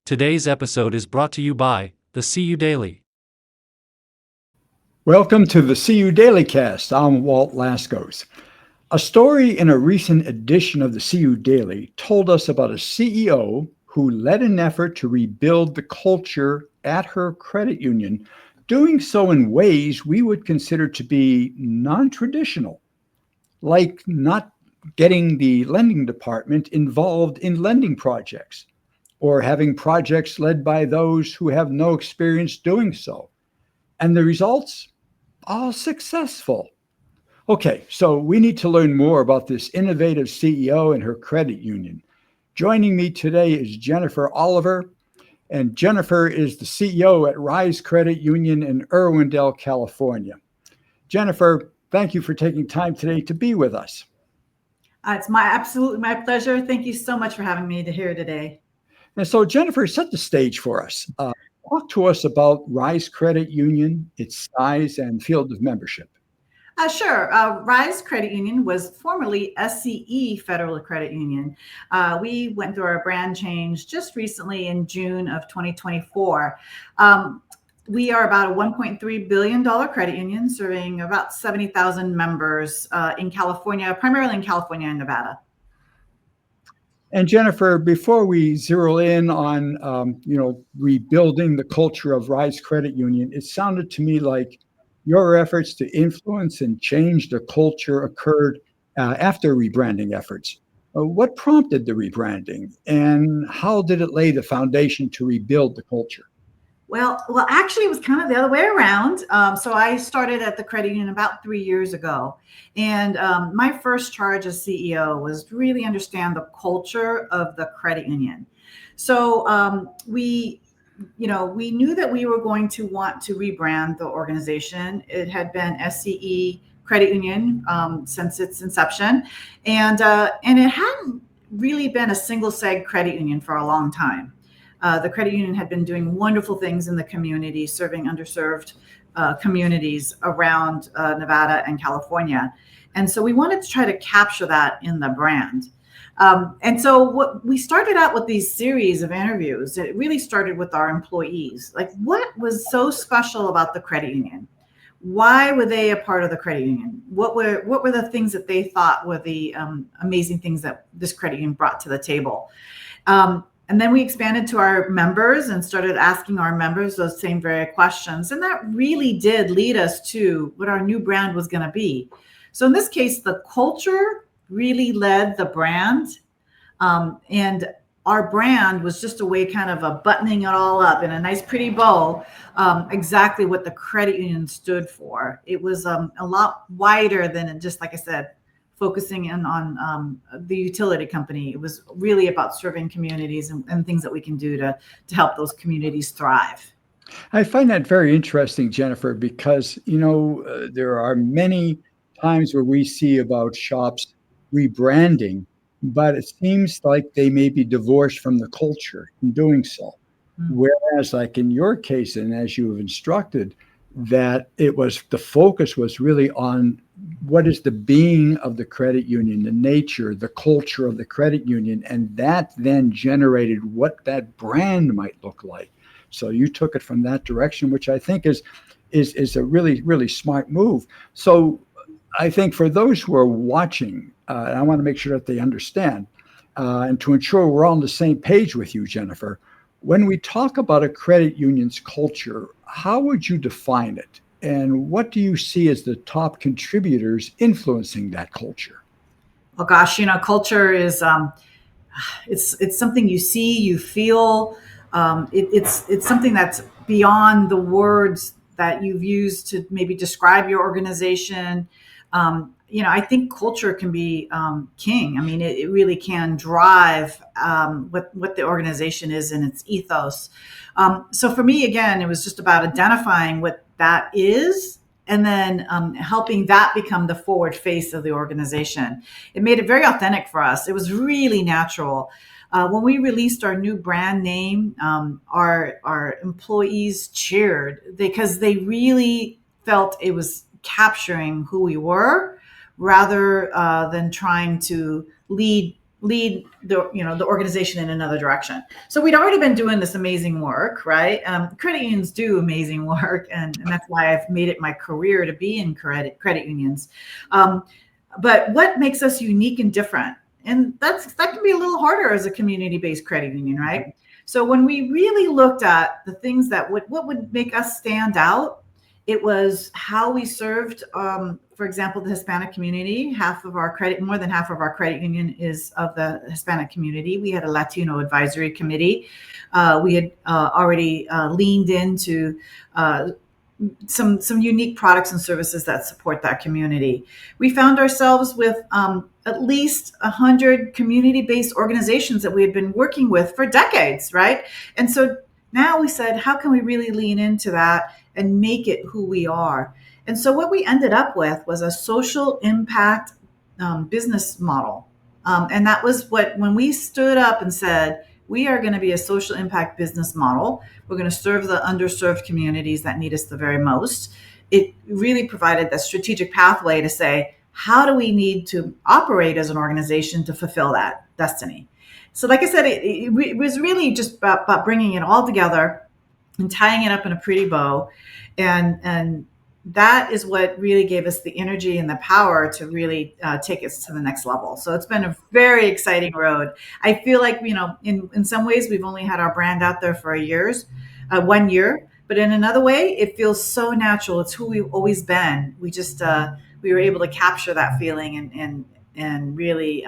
Today's episode is brought to you by the CU Daily. Welcome to the CU DailyCast. I'm Walt Lascos. A story in a recent edition of the CU Daily told us about a CEO who led an effort to rebuild the culture at her credit union, doing so in ways we would consider to be non-traditional, like not getting the lending department involved in lending projects, or having projects led by those who have no experience doing so. And the results? All successful. Okay, so we need to learn more about this innovative CEO and her credit union. Joining me today is Jennifer Oliver, and Jennifer is the CEO at Rize Credit Union in Irwindale, California. Jennifer, thank you for taking time today to be with us. It's absolutely my pleasure. Thank you so much for having me here today. And so, Jennifer, set the stage for us. Talk to us about Rize Credit Union, its size and field of membership. Sure. Rize Credit Union was formerly S1E Federal Credit Union. We went through our brand change just recently in June of 2024. We are about a $1.3 billion credit union serving about 70,000 members in California, primarily in California and Nevada. And Jennifer, before we zero in on, rebuilding the culture of Rize Credit Union, it sounded to me like your efforts to influence and change the culture occurred after rebranding efforts. What prompted the rebranding, and how did it lay the foundation to rebuild the culture? Well, actually, it was kind of the other way around. So I started at the credit union about 3 years ago. And my first charge as CEO was to really understand the culture of the credit union. So we knew that we were going to want to rebrand the organization. It had been SCE Credit Union since its inception. And it hadn't really been a single seg credit union for a long time. The credit union had been doing wonderful things in the community, serving underserved communities around Nevada and California. And so we wanted to try to capture that in the brand. And so we started out with these series of interviews. It really started with our employees. Like, what was so special about the credit union? Why were they a part of the credit union? What were the things that they thought were the amazing things that this credit union brought to the table? And then we expanded to our members and started asking our members those same very questions. And that really did lead us to what our new brand was going to be. So in this case, the culture really led the brand. And our brand was just a way kind of a buttoning it all up in a nice pretty bow, exactly what the credit union stood for. It was a lot wider than just, like I said, focusing in on the utility company. It was really about serving communities and things that we can do to help those communities thrive. I find that very interesting, Jennifer, because, there are many times where we see about shops rebranding, but it seems like they may be divorced from the culture in doing so. Mm-hmm. Whereas, like in your case, and as you have instructed, that the focus was really on what is the being of the credit union, the nature, the culture of the credit union, and that then generated what that brand might look like. So you took it from that direction, which I think is a really, really smart move. So I think for those who are watching, and I want to make sure that they understand, and to ensure we're all on the same page with you, Jennifer, when we talk about a credit union's culture, how would you define it? And what do you see as the top contributors influencing that culture? Well, gosh, culture is it's something you see, you feel. It's something that's beyond the words that you've used to maybe describe your organization. I think culture can be king. I mean, it really can drive what the organization is and its ethos. So for me, again, it was just about identifying what that is and then helping that become the forward face of the organization. It made it very authentic for us. It was really natural. When we released our new brand name, our employees cheered because they really felt it was capturing who we were rather than trying to lead lead the organization in another direction. So we'd already been doing this amazing work, right? Credit unions do amazing work, and that's why I've made it my career to be in credit unions. But what makes us unique and different? And that can be a little harder as a community-based credit union, right? So when we really looked at the things that what would make us stand out, it was how we served, for example, the Hispanic community. More than half of our credit union is of the Hispanic community. We had a Latino advisory committee. We had already leaned into some unique products and services that support that community. We found ourselves with at least 100 community-based organizations that we had been working with for decades, right? And so now we said, how can we really lean into that and make it who we are? And so what we ended up with was a social impact business model. And that was when we stood up and said, we are going to be a social impact business model. We're going to serve the underserved communities that need us the very most. It really provided that strategic pathway to say, how do we need to operate as an organization to fulfill that destiny? So like I said, it was really just about bringing it all together and tying it up in a pretty bow. And that is what really gave us the energy and the power to really take us to the next level. So it's been a very exciting road. I feel like, in some ways we've only had our brand out there for 1 year, but in another way, it feels so natural. It's who we've always been. We just, we were able to capture that feeling and really,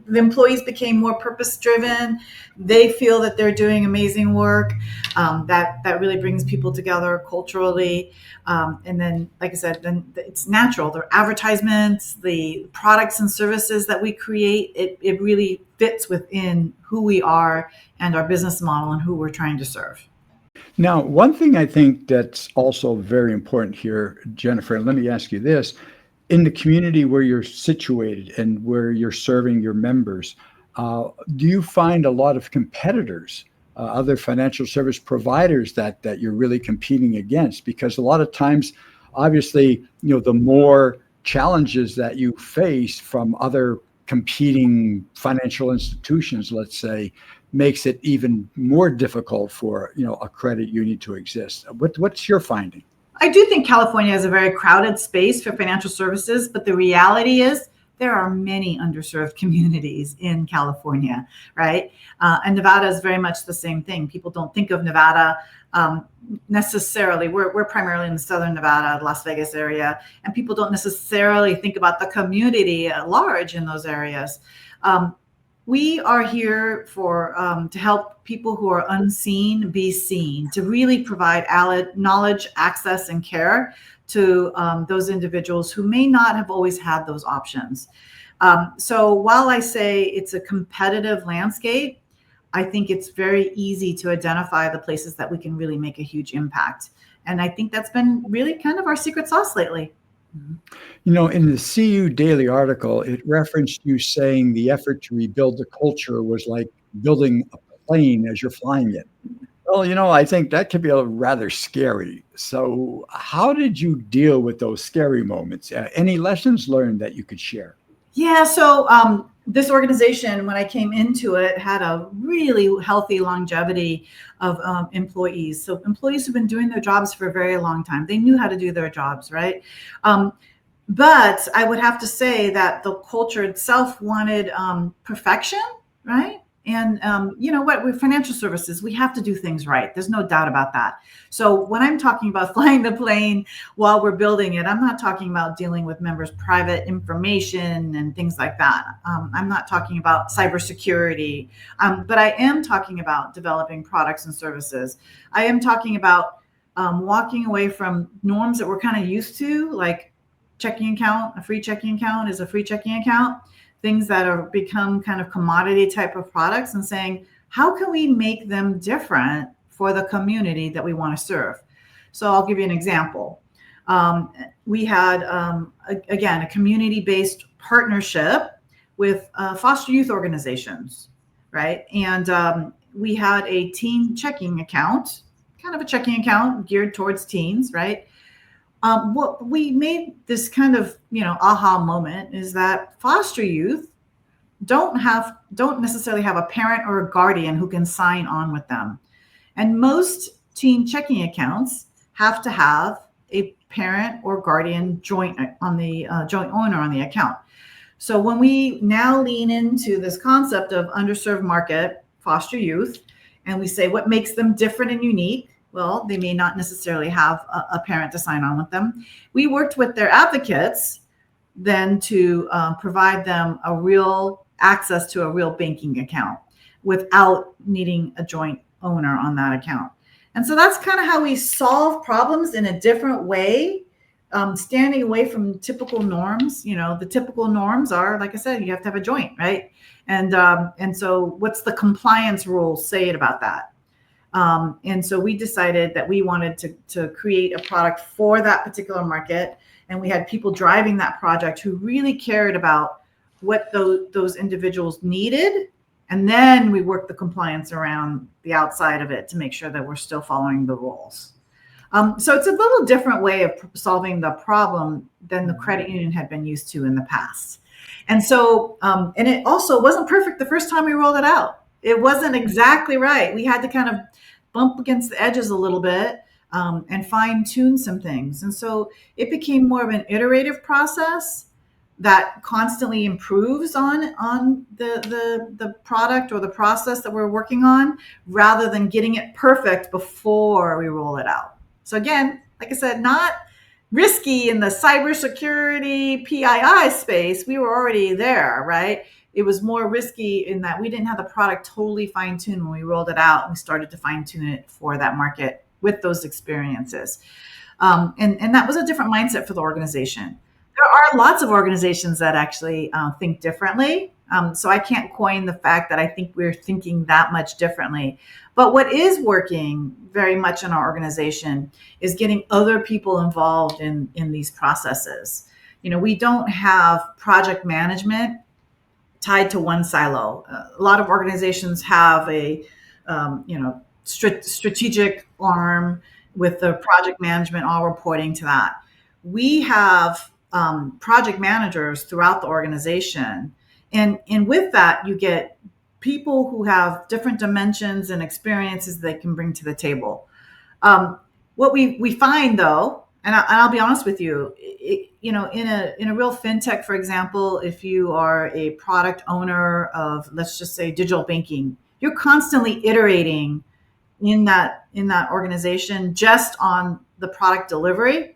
the employees became more purpose-driven. They feel that they're doing amazing work. That really brings people together culturally. And then, like I said, then it's natural. The advertisements, the products and services that we create, it really fits within who we are and our business model and who we're trying to serve. Now, one thing I think that's also very important here, Jennifer, let me ask you this. In the community where you're situated and where you're serving your members, do you find a lot of competitors, other financial service providers that you're really competing against? Because a lot of times, obviously, the more challenges that you face from other competing financial institutions, let's say, makes it even more difficult for a credit union to exist. What's your finding? I do think California is a very crowded space for financial services, but the reality is there are many underserved communities in California, right? And Nevada is very much the same thing. People don't think of Nevada necessarily. We're primarily in the southern Nevada, Las Vegas area, and people don't necessarily think about the community at large in those areas. We are here to help people who are unseen be seen, to really provide knowledge, access, and care to those individuals who may not have always had those options. So while I say it's a competitive landscape, I think it's very easy to identify the places that we can really make a huge impact. And I think that's been really kind of our secret sauce lately. In the CU Daily article, it referenced you saying the effort to rebuild the culture was like building a plane as you're flying it. Well, I think that could be rather scary. So how did you deal with those scary moments? Any lessons learned that you could share? Yeah, so this organization, when I came into it, had a really healthy longevity of employees. So employees who've been doing their jobs for a very long time. They knew how to do their jobs, right? But I would have to say that the culture itself wanted perfection, right? And you know what, with financial services, we have to do things right. There's no doubt about that. So when I'm talking about flying the plane while we're building it, I'm not talking about dealing with members' private information and things like that. I'm not talking about cybersecurity, but I am talking about developing products and services. I am talking about walking away from norms that we're kind of used to, like checking account, a free checking account is a free checking account. Things that are become kind of commodity type of products, and saying, how can we make them different for the community that we want to serve? So I'll give you an example. We had, again, a community-based partnership with foster youth organizations, right? And we had a teen checking account, kind of a checking account geared towards teens, right? What we made this kind of, aha moment is that foster youth don't necessarily have a parent or a guardian who can sign on with them. And most teen checking accounts have to have a parent or guardian joint owner on the account. So when we now lean into this concept of underserved market, foster youth, and we say what makes them different and unique, well, they may not necessarily have a parent to sign on with them. We worked with their advocates then to provide them a real access to a real banking account without needing a joint owner on that account. And so that's kind of how we solve problems in a different way, standing away from typical norms. The typical norms are, like I said, you have to have a joint, right? And so what's the compliance rules say about that? And so we decided that we wanted to create a product for that particular market. And we had people driving that project who really cared about what those individuals needed. And then we worked the compliance around the outside of it to make sure that we're still following the rules. So it's a little different way of solving the problem than the credit union had been used to in the past. And so, and it also wasn't perfect the first time we rolled it out. It wasn't exactly right. We had to kind of bump against the edges a little bit and fine tune some things. And so it became more of an iterative process that constantly improves on the product or the process that we're working on, rather than getting it perfect before we roll it out. So again, like I said, not risky in the cybersecurity PII space. We were already there, right? It was more risky in that we didn't have the product totally fine-tuned when we rolled it out, and we started to fine-tune it for that market with those experiences. And that was a different mindset for the organization. There are lots of organizations that actually think differently. So I can't coin the fact that I think we're thinking that much differently. But what is working very much in our organization is getting other people involved in these processes. We don't have project management tied to one silo. A lot of organizations have a strategic arm with the project management all reporting to that. We have project managers throughout the organization. And with that, you get people who have different dimensions and experiences they can bring to the table. What we find, though, and I'll be honest with you, in a real fintech, for example, if you are a product owner of, let's just say, digital banking, you're constantly iterating in that organization just on the product delivery.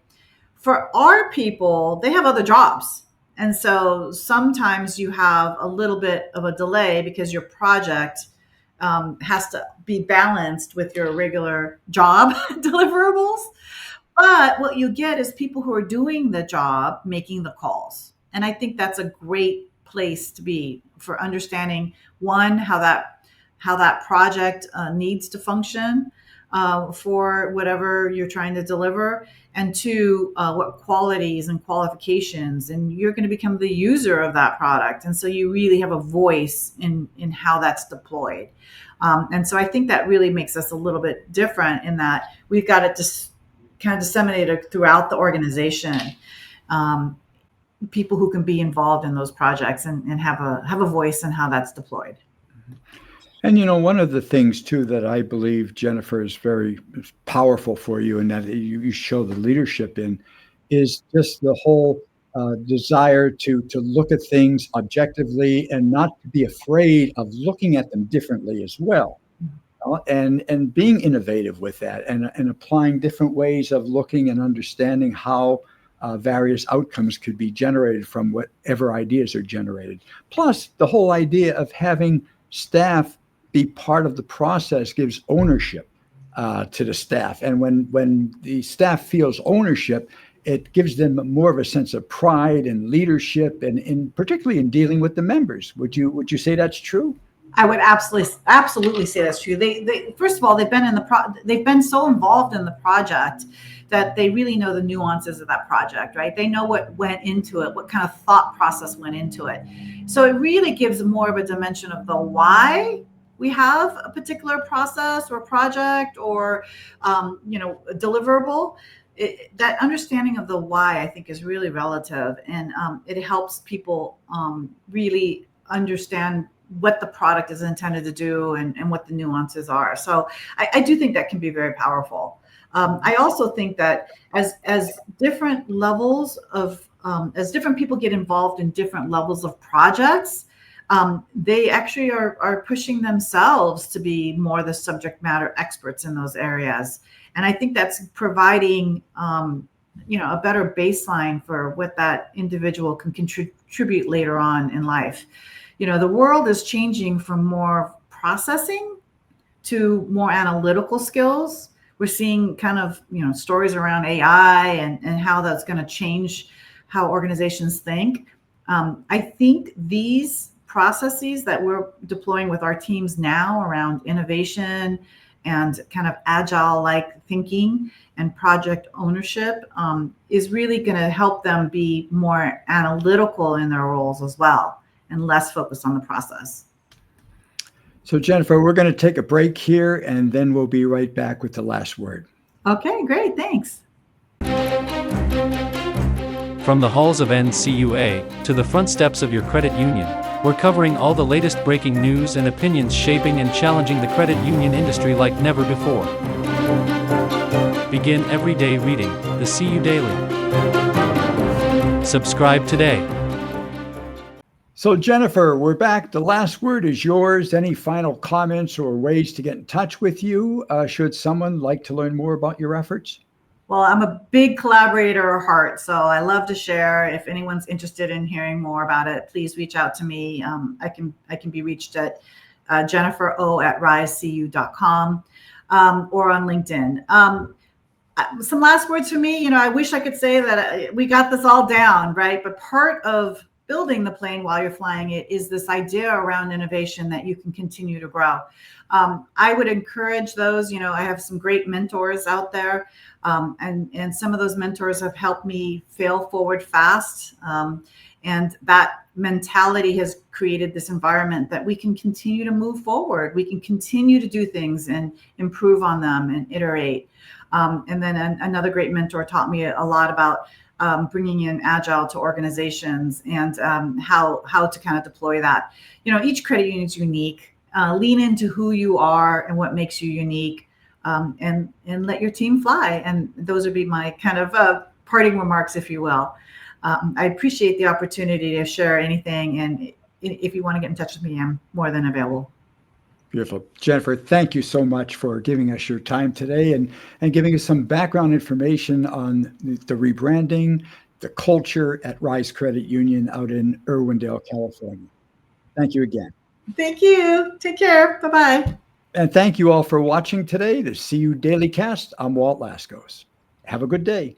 For our people, they have other jobs. And so sometimes you have a little bit of a delay because your project has to be balanced with your regular job deliverables. But what you get is people who are doing the job making the calls. And I think that's a great place to be for understanding, one, how that project needs to function for whatever you're trying to deliver, and two, what qualities and qualifications, and you're going to become the user of that product. And so you really have a voice in how that's deployed. And so I think that really makes us a little bit different in that we've got it just kind of disseminated throughout the organization. People who can be involved in those projects and have a voice in how that's deployed. And, one of the things, too, that I believe, Jennifer, is very powerful for you and that you show the leadership in is just the whole desire to look at things objectively and not to be afraid of looking at them differently as well. And being innovative with that and applying different ways of looking and understanding how various outcomes could be generated from whatever ideas are generated. Plus, the whole idea of having staff be part of the process gives ownership to the staff. And when the staff feels ownership, it gives them more of a sense of pride and leadership, and particularly in dealing with the members. Would you say that's true? I would absolutely say that's true. They first of all, they've been so involved in the project that they really know the nuances of that project, right? They know what went into it, what kind of thought process went into it. So it really gives more of a dimension of the why we have a particular process or project or a deliverable. That understanding of the why, I think, is really relative, and it helps people really understand what the product is intended to do and what the nuances are. So I do think that can be very powerful. I also think that as different levels of as different people get involved in different levels of projects, they actually are pushing themselves to be more the subject matter experts in those areas. And I think that's providing a better baseline for what that individual can contribute later on in life. The world is changing from more processing to more analytical skills. We're seeing kind of, stories around AI and how that's going to change how organizations think. I think these processes that we're deploying with our teams now around innovation and kind of agile-like thinking and project ownership is really going to help them be more analytical in their roles as well and less focused on the process. So Jennifer, we're going to take a break here and then we'll be right back with the last word. Okay, great. Thanks. From the halls of NCUA to the front steps of your credit union, we're covering all the latest breaking news and opinions shaping and challenging the credit union industry like never before. Begin every day reading the CU Daily. Subscribe today. So Jennifer, we're back. The last word is yours. Any final comments or ways to get in touch with you should someone like to learn more about your efforts? Well, I'm a big collaborator at heart, so I love to share. If anyone's interested in hearing more about it, please reach out to me. I can be reached at jennifero@rizecu.com or on LinkedIn. Some last words for me. I wish I could say that we got this all down, right? But part of building the plane while you're flying it is this idea around innovation that you can continue to grow. I would encourage those. I have some great mentors out there. And some of those mentors have helped me fail forward fast. And that mentality has created this environment that we can continue to move forward. We can continue to do things and improve on them and iterate. And then another great mentor taught me a lot about bringing in agile to organizations and how to kind of deploy that. Each credit union is unique. Lean into who you are and what makes you unique. And let your team fly. And those would be my kind of parting remarks, if you will. I appreciate the opportunity to share anything. And if you want to get in touch with me, I'm more than available. Beautiful. Jennifer, thank you so much for giving us your time today and giving us some background information on the rebranding, the culture at Rize Credit Union out in Irwindale, California. Thank you again. Thank you. Take care. Bye-bye. And thank you all for watching today, the CU DailyCast. I'm Walt Lascos. Have a good day.